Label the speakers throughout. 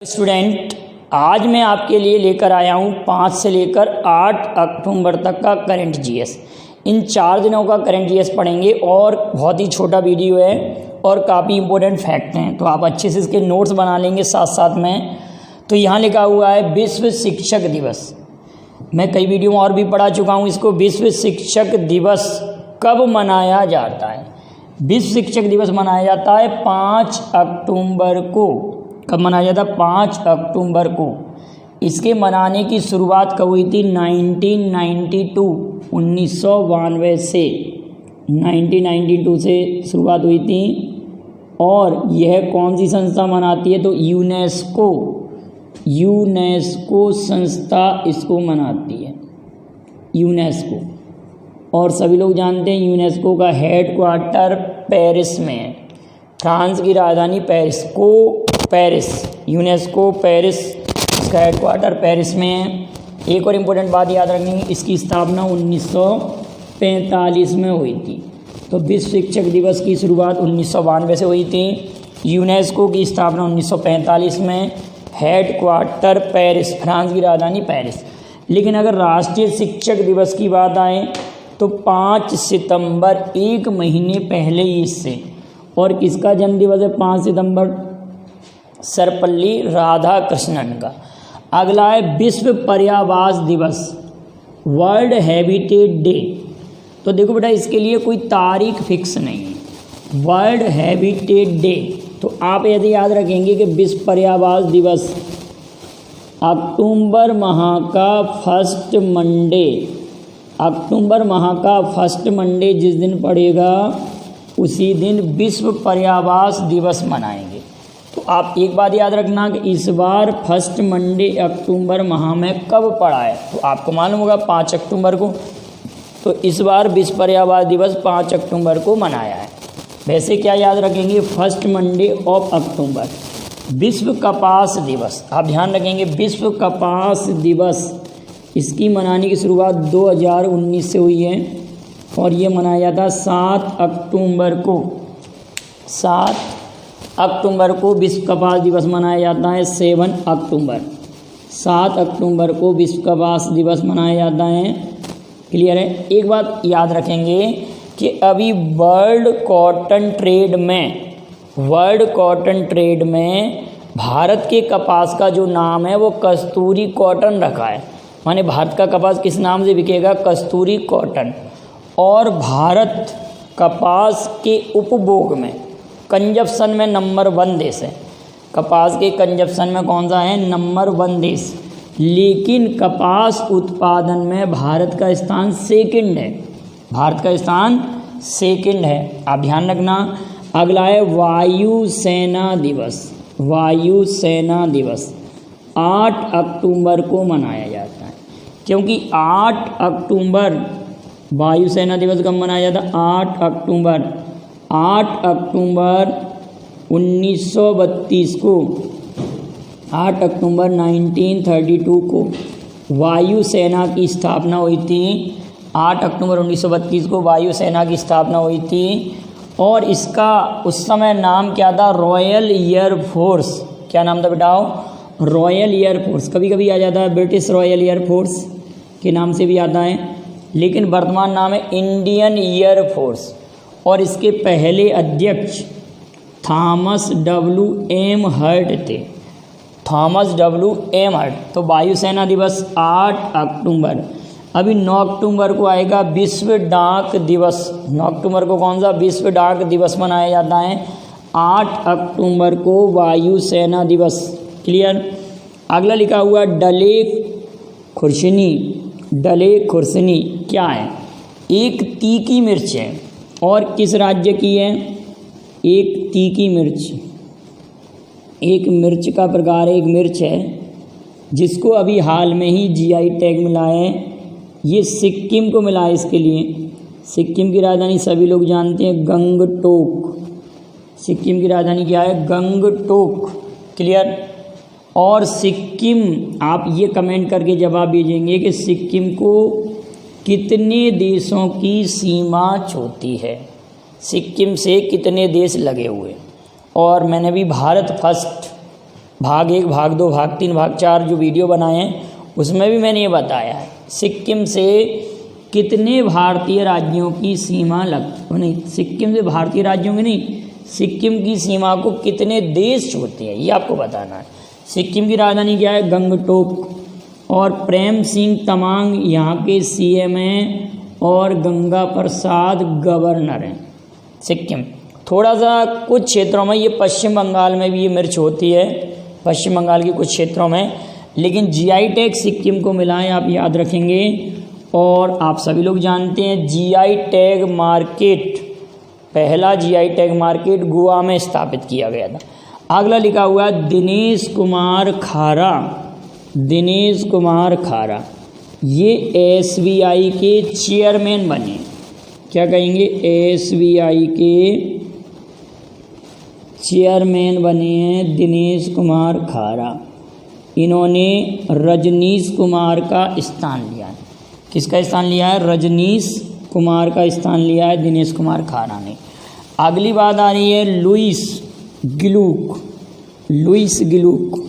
Speaker 1: Student, आज मैं आपके लिए लेकर आया हूँ 5 से लेकर 8 अक्टूबर तक का करंट जीएस। इन 4 दिनों का करंट जीएस पढ़ेंगे और बहुत ही छोटा वीडियो है और काफ़ी इंपॉर्टेंट फैक्ट हैं, तो आप अच्छे से इसके नोट्स बना लेंगे साथ साथ में। तो यहाँ लिखा हुआ है विश्व शिक्षक दिवस। मैं कई वीडियो में और भी पढ़ा चुका हूँ इसको। विश्व शिक्षक दिवस कब मनाया जाता है? विश्व शिक्षक दिवस मनाया जाता है 5 अक्टूबर को। कब मनाया जाता? 5 अक्टूबर को। इसके मनाने की शुरुआत कब हुई थी? 1992 से 1992 से शुरुआत हुई थी। और यह कौन सी संस्था मनाती है? तो यूनेस्को संस्था इसको मनाती है, यूनेस्को। और सभी लोग जानते हैं यूनेस्को का हेड क्वार्टर पेरिस में है, फ्रांस की राजधानी पेरिस। यूनेस्को पेरिस, इसका हेड क्वार्टर पेरिस में है। एक और इम्पोर्टेंट बात याद रखनी है, इसकी स्थापना 1945 में हुई थी। तो विश्व शिक्षक दिवस की शुरुआत 1992 से हुई थी। यूनेस्को की स्थापना 1945 में, हेड क्वार्टर पेरिस, फ्रांस की राजधानी पेरिस। लेकिन अगर राष्ट्रीय शिक्षक दिवस की बात आए तो 5 सितंबर, एक महीने पहले ही इससे। और किसका जन्म दिवस है 5 सितंबर? सर्वपल्ली राधाकृष्णन का। अगला है विश्व पर्यावरण दिवस, वर्ल्ड हैबिटेट डे। तो देखो बेटा, इसके लिए कोई तारीख फिक्स नहीं है, वर्ल्ड हैबिटेट डे। तो आप यदि याद रखेंगे कि विश्व पर्यावरण दिवस अक्टूबर माह का फर्स्ट मंडे जिस दिन पड़ेगा उसी दिन विश्व पर्यावरण दिवस मनाएंगे। तो आप एक बात याद रखना कि इस बार फर्स्ट मंडे अक्टूबर माह में कब पड़ा है? तो आपको मालूम होगा 5 अक्टूबर को। तो इस बार विश्व पर्यावरण दिवस 5 अक्टूबर को मनाया है। वैसे क्या याद रखेंगे? First Monday of October. विश्व कपास दिवस, आप ध्यान रखेंगे, विश्व कपास दिवस, इसकी मनाने की शुरुआत 2019 से हुई है और ये मनाया जाता है 7 अक्टूबर को। 7 अक्टूबर को विश्व कपास दिवस मनाया जाता है। 7 अक्टूबर को विश्व कपास दिवस मनाया जाता है। क्लियर है? एक बात याद रखेंगे कि अभी वर्ल्ड कॉटन ट्रेड में भारत के कपास का जो नाम है वो कस्तूरी कॉटन रखा है। माने भारत का कपास किस नाम से बिकेगा? कस्तूरी कॉटन। और भारत कपास के उपभोग में, कंजप्शन में नंबर 1 देश है। कपास के कंजप्शन में कौन सा है? नंबर 1 देश। लेकिन कपास उत्पादन में भारत का स्थान सेकंड है। आप ध्यान रखना। अगला है वायुसेना दिवस 8 अक्टूबर को मनाया जाता है। क्योंकि 8 अक्टूबर वायुसेना दिवस कब मनाया जाता है? 8 अक्टूबर 1932 को, 8 अक्टूबर 1932 को वायुसेना की स्थापना हुई थी। 8 अक्टूबर 1932 को वायुसेना की स्थापना हुई थी। और इसका उस समय नाम क्या था? Royal air force. क्या नाम था बेटाओ? Royal air force. कभी कभी आ जाता है ब्रिटिश रॉयल एयरफोर्स के नाम से भी आता है, लेकिन वर्तमान नाम है इंडियन एयरफोर्स। और इसके पहले अध्यक्ष थॉमस W.M. हर्ट थे। तो वायुसेना दिवस 8 अक्टूबर। अभी 9 अक्टूबर को आएगा विश्व डाक दिवस। 9 अक्टूबर को कौन सा? विश्व डाक दिवस मनाया जाता है। 8 अक्टूबर को वायुसेना दिवस। क्लियर? अगला लिखा हुआ डले खुर्सनी क्या है? एक तीखी मिर्च है। और किस राज्य की है? एक तीखी मिर्च, एक मिर्च का प्रकार है, एक मिर्च है जिसको अभी हाल में ही GI टैग मिला है। ये सिक्किम को मिला है। इसके लिए सिक्किम की राजधानी सभी लोग जानते हैं, गंगटोक। सिक्किम की राजधानी क्या है? गंगटोक। क्लियर? और सिक्किम, आप ये कमेंट करके जवाब दीजिएंगे कि सिक्किम को कितने देशों की सीमा छूती है? सिक्किम से कितने देश लगे हुए? और मैंने भी भारत फर्स्ट भाग 1, भाग 2, भाग 3, भाग 4 जो वीडियो बनाए हैं उसमें भी मैंने ये बताया है। सिक्किम से कितने भारतीय राज्यों की सीमा नहीं, सिक्किम से भारतीय राज्यों की नहीं, सिक्किम की सीमा को कितने देश छूते हैं ये आपको बताना है। सिक्किम की राजधानी क्या है? गंगटोक। और प्रेम सिंह तमांग यहाँ के सीएम हैं और गंगा प्रसाद गवर्नर हैं सिक्किम। थोड़ा सा कुछ क्षेत्रों में ये पश्चिम बंगाल में भी ये मिर्च होती है, पश्चिम बंगाल के कुछ क्षेत्रों में, लेकिन जीआई टैग सिक्किम को मिला है, आप याद रखेंगे। और आप सभी लोग जानते हैं जीआई टैग मार्केट, पहला जीआई टैग मार्केट गोवा में स्थापित किया गया था। अगला लिखा हुआ है दिनेश कुमार खारा। दिनेश कुमार खारा ये एसबीआई के चेयरमैन बने। क्या कहेंगे? एसबीआई के चेयरमैन बने हैं दिनेश कुमार खारा। इन्होंने रजनीश कुमार का स्थान लिया है। किसका स्थान लिया है? रजनीश कुमार का स्थान लिया है दिनेश कुमार खारा ने। अगली बात आ रही है लुईस गिलूक। लुईस गिलूक,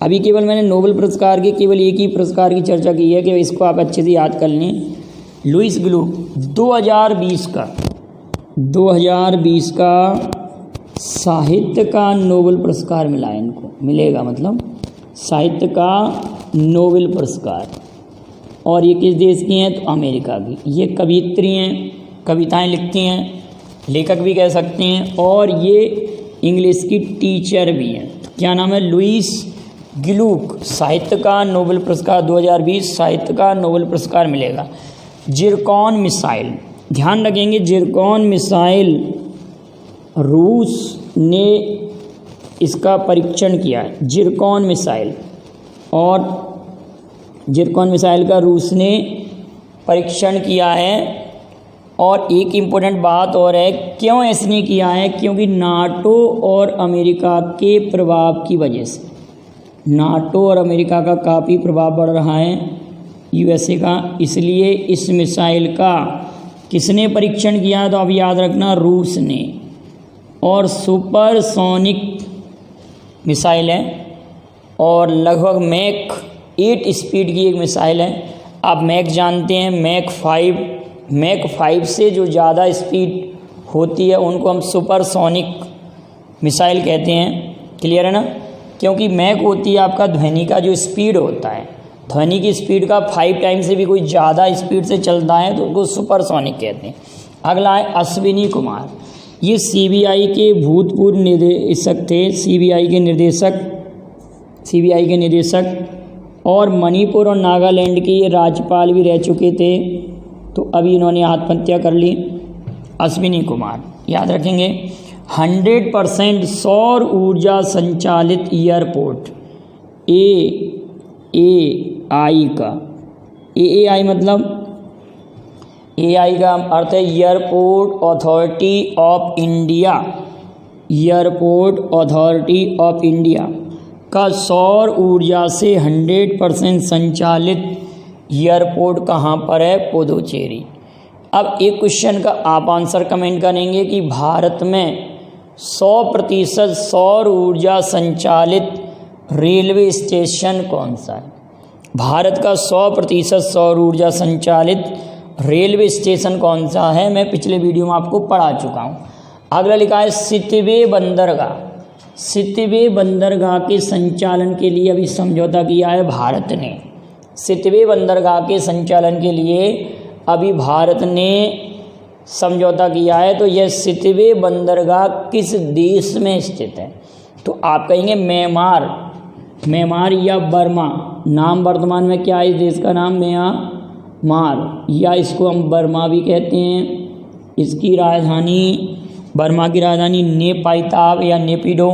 Speaker 1: अभी केवल मैंने नोबेल पुरस्कार के केवल एक ही पुरस्कार की चर्चा की है कि इसको आप अच्छे से याद कर लें। लुईस गिलूक 2020 का साहित्य का नोबेल पुरस्कार मिला है इनको, मिलेगा मतलब साहित्य का नोबेल पुरस्कार। और ये किस देश की हैं? तो अमेरिका की। ये कवियत्री हैं, कविताएं लिखती हैं, लेखक भी कह सकते हैं, और ये इंग्लिश की टीचर भी हैं। क्या नाम है? लुईस गिलूक। साहित्य का नोबेल पुरस्कार 2020 साहित्य का नोबेल पुरस्कार मिलेगा। जिरकॉन मिसाइल, ध्यान रखेंगे जिरकॉन मिसाइल रूस ने इसका परीक्षण किया है। जिरकॉन मिसाइल, और जिरकॉन मिसाइल का रूस ने परीक्षण किया है। और एक इम्पोर्टेंट बात और है, क्यों इसने किया है? क्योंकि नाटो और अमेरिका के प्रभाव की वजह से, नाटो और अमेरिका का काफ़ी प्रभाव बढ़ रहा है यूएसए का, इसलिए इस मिसाइल का किसने परीक्षण किया है? तो आप याद रखना रूस ने। और सुपरसोनिक मिसाइल है और लगभग मैक 8 स्पीड की एक मिसाइल है। आप मैक जानते हैं, मैक 5 से जो ज़्यादा स्पीड होती है उनको हम सुपरसोनिक मिसाइल कहते हैं। क्लियर है ना? क्योंकि मैक होती है आपका ध्वनि का जो स्पीड होता है, ध्वनि की स्पीड का 5 टाइम से भी कोई ज़्यादा स्पीड से चलता है तो उसको सुपरसोनिक कहते हैं। अगला है अश्विनी कुमार। ये सीबीआई के भूतपूर्व निदेशक थे, सीबीआई के निदेशक और मणिपुर और नागालैंड के ये राज्यपाल भी रह चुके थे। तो अभी इन्होंने आत्महत्या कर ली। अश्विनी कुमार याद रखेंगे। 100% सौर ऊर्जा संचालित एयरपोर्ट एआई का, एआई मतलब एआई का अर्थ है airport authority of India. Airport authority of India का सौर ऊर्जा से 100% संचालित एयरपोर्ट कहाँ पर है? पुदुचेरी। अब एक क्वेश्चन का आप आंसर कमेंट करेंगे कि भारत में 100% सौर ऊर्जा संचालित रेलवे स्टेशन कौन सा है? भारत का 100% सौर ऊर्जा संचालित रेलवे स्टेशन कौन सा है? मैं पिछले वीडियो में आपको पढ़ा चुका हूँ। अगला लिखा है सितवे बंदरगाह। सितवे बंदरगाह के संचालन के लिए अभी समझौता किया है भारत ने। सितवे बंदरगाह के संचालन के लिए अभी भारत ने समझौता किया है। तो यह सितवे बंदरगाह किस देश में स्थित है? तो आप कहेंगे म्यांमार या बर्मा। नाम वर्तमान में क्या है इस देश का? नाम म्यांमार, या इसको हम बर्मा भी कहते हैं। इसकी राजधानी, बर्मा की राजधानी नेपाइताव या नेपिडो।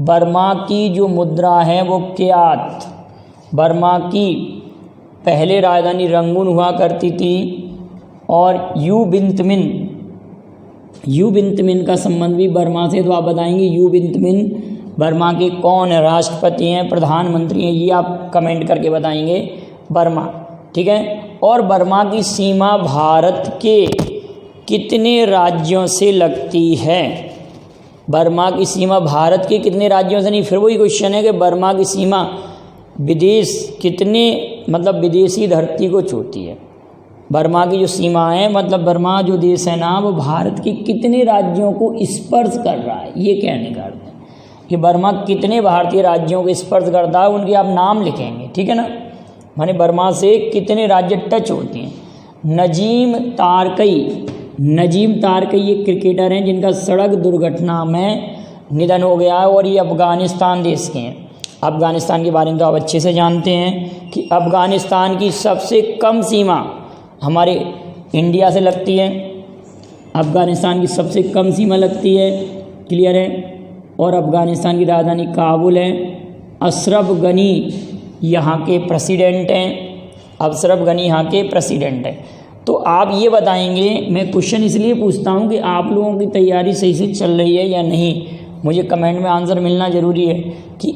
Speaker 1: बर्मा की जो मुद्रा है वो क्यात। बर्मा की पहले राजधानी रंगून हुआ करती थी। और यू बिंत मिन का संबंध भी बर्मा से, तो आप बताएंगे यू बिंत मिन बर्मा के कौन है? राष्ट्रपति हैं, प्रधानमंत्री हैं, ये आप कमेंट करके बताएंगे। बर्मा, ठीक है। और बर्मा की सीमा भारत के कितने राज्यों से लगती है? बर्मा की सीमा भारत के कितने राज्यों से नहीं, फिर वही क्वेश्चन है कि बर्मा की सीमा विदेश कितने मतलब विदेशी धरती को छूती है। बर्मा की जो सीमा है मतलब बर्मा जो देश है ना वो भारत के कितने राज्यों को स्पर्श कर रहा है, ये कहने का अर्थ है कि बर्मा कितने भारतीय राज्यों को स्पर्श करता है, उनके आप नाम लिखेंगे, ठीक है ना। माने बर्मा से कितने राज्य टच होते हैं। नजीम तारकई ये क्रिकेटर हैं जिनका सड़क दुर्घटना में निधन हो गया है और ये अफ़गानिस्तान देश के हैं। अफ़गानिस्तान के बारे में तो आप अच्छे से जानते हैं कि अफ़गानिस्तान की सबसे कम सीमा हमारे इंडिया से लगती है। अफ़गानिस्तान की सबसे कम सीमा लगती है, क्लियर है। और अफ़गानिस्तान की राजधानी काबुल है। अशरफ गनी यहाँ के प्रेसिडेंट हैं। अशरफ गनी यहाँ के प्रेसिडेंट हैं। तो आप ये बताएंगे, मैं क्वेश्चन इसलिए पूछता हूँ कि आप लोगों की तैयारी सही से चल रही है या नहीं, मुझे कमेंट में आंसर मिलना ज़रूरी है कि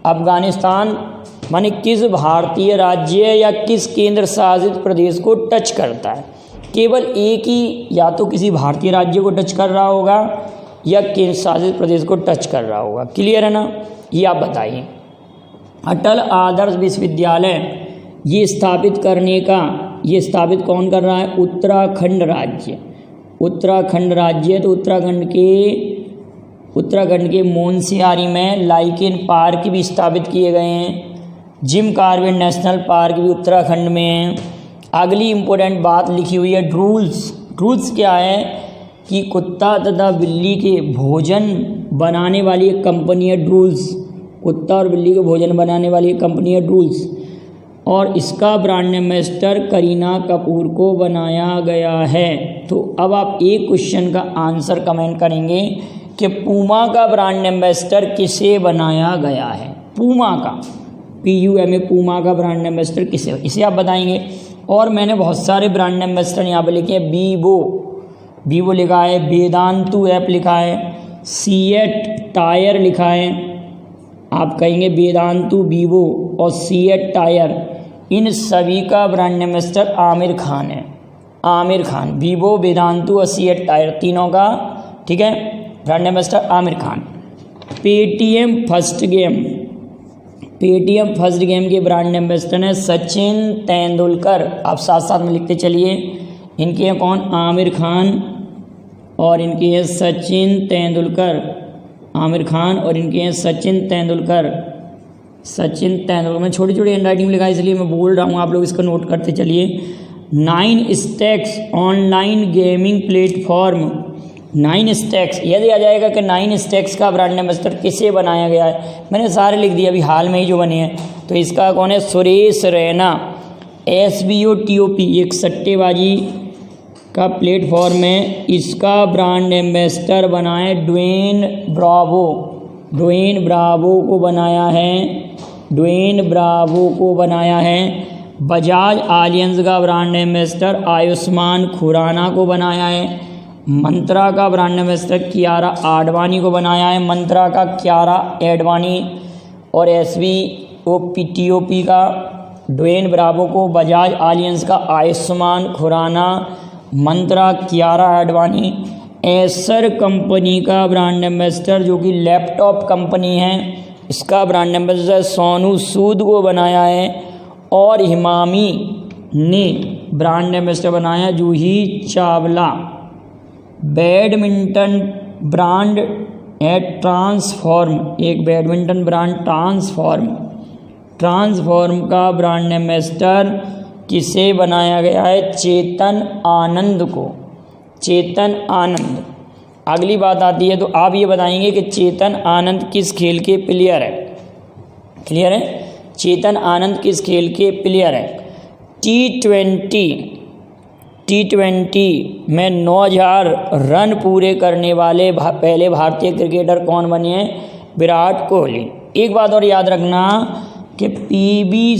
Speaker 1: अफ़गानिस्तान माने किस भारतीय राज्य या किस केंद्र शासित प्रदेश को टच करता है। केवल एक ही, या तो किसी भारतीय राज्य को टच कर रहा होगा या केंद्र शासित प्रदेश को टच कर रहा होगा, क्लियर है ना। ये आप बताइए। अटल आदर्श विश्वविद्यालय ये स्थापित कौन कर रहा है? उत्तराखंड राज्य। तो उत्तराखंड के मोनसियारी में लाइकेन पार्क भी स्थापित किए गए हैं। जिम कॉर्बेट नेशनल पार्क भी उत्तराखंड में है। अगली इम्पोर्टेंट बात लिखी हुई है रूल्स क्या है कि कुत्ता तथा बिल्ली के भोजन बनाने वाली एक कंपनी है रूल्स। कुत्ता और बिल्ली के भोजन बनाने वाली एक कंपनी है रूल्स और इसका ब्रांड एम्बेसडर करीना कपूर को बनाया गया है। तो अब आप एक क्वेश्चन का आंसर कमेंट करेंगे कि पूमा का ब्रांड एम्बेसडर किसे बनाया गया है। पूमा का PUMA पूमा का ब्रांड एम्बेसडर किसे, इसे आप बताएंगे। और मैंने बहुत सारे ब्रांड एम्बेसडर यहाँ पे लिखे हैं। वीवो लिखा है, वेदांतु ऐप लिखा है, सीएट टायर लिखा है। आप कहेंगे वेदांतु, वीवो और सीएट टायर, इन सभी का ब्रांड एम्बेसडर आमिर खान है। आमिर खान, वीवो, वेदांतु और सीएट टायर तीनों का, ठीक है, brand ambassador Aamir Khan. Paytm first game के ब्रांड एम्बेसडर हैं सचिन तेंदुलकर। आप साथ साथ में लिखते चलिए। इनके हैं कौन? आमिर खान और इनके हैं सचिन तेंदुलकर। आमिर खान और इनके हैं सचिन तेंदुलकर। मैं छोटी छोटी हैंडराइटिंग में लिखा इसलिए मैं बोल रहा हूँ, आप लोग इसको नोट करते चलिए। 9stacks online gaming platform. 9stacks यदि आ जाएगा कि 9stacks का ब्रांड एम्बेसडर किसे बनाया गया है। मैंने सारे लिख दिए अभी हाल में ही जो बने हैं। तो इसका कौन है? सुरेश रैना। SBOTOP एक सट्टेबाजी का प्लेटफॉर्म है, इसका ब्रांड एम्बेसडर बनाए ड्वेन ब्रावो को बनाया है। बजाज आलियंस का ब्रांड एम्बेसडर आयुष्मान खुराना को बनाया है। मंत्रा का ब्रांड एम्बेसडर कियारा आडवाणी को बनाया है। मंत्रा का कियारा एडवाणी और SBOTOP का ड्वेन ब्रावो को, बजाज आलियंस का आयुष्मान खुराना, मंत्रा कियारा आडवाणी। एसर कंपनी का ब्रांड एम्बेसडर जो कि लैपटॉप कंपनी है, इसका ब्रांड एम्बेसडर सोनू सूद को बनाया है। और हिमामी ने ब्रांड एम्बेसडर बनाया जूही चावला। बैडमिंटन ब्रांड है ट्रांसफॉर्म, एक बैडमिंटन ब्रांड ट्रांसफॉर्म का ब्रांड एम्बेसडर किसे बनाया गया है? चेतन आनंद। अगली बात आती है तो आप ये बताएंगे कि चेतन आनंद किस खेल के प्लेयर है। क्लियर है? चेतन आनंद किस खेल के प्लेयर है? T20 में 9000 रन पूरे करने वाले पहले भारतीय क्रिकेटर कौन बने हैं? विराट कोहली। एक बात और याद रखना कि पीवी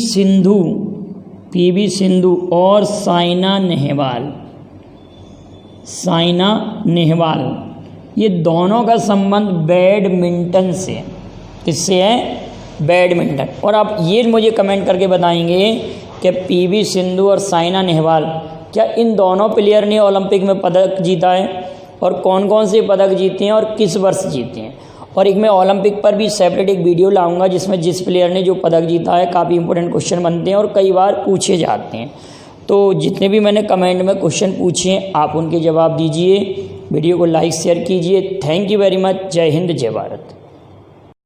Speaker 1: सिंधु और साइना नेहवाल ये दोनों का संबंध बैडमिंटन से। किससे है? बैडमिंटन। और आप ये मुझे कमेंट करके बताएंगे कि पीवी सिंधु और साइना नेहवाल क्या इन दोनों प्लेयर ने ओलंपिक में पदक जीता है? और कौन कौन से पदक जीते हैं और किस वर्ष जीते हैं। और एक मैं ओलंपिक पर भी सेपरेट एक वीडियो लाऊंगा जिसमें जिस प्लेयर ने जो पदक जीता है काफ़ी इंपॉर्टेंट क्वेश्चन बनते हैं और कई बार पूछे जाते हैं। तो जितने भी मैंने कमेंट में क्वेश्चन पूछे हैं आप उनके जवाब दीजिए। वीडियो को लाइक शेयर कीजिए। Thank you very much. जय हिंद, जय भारत।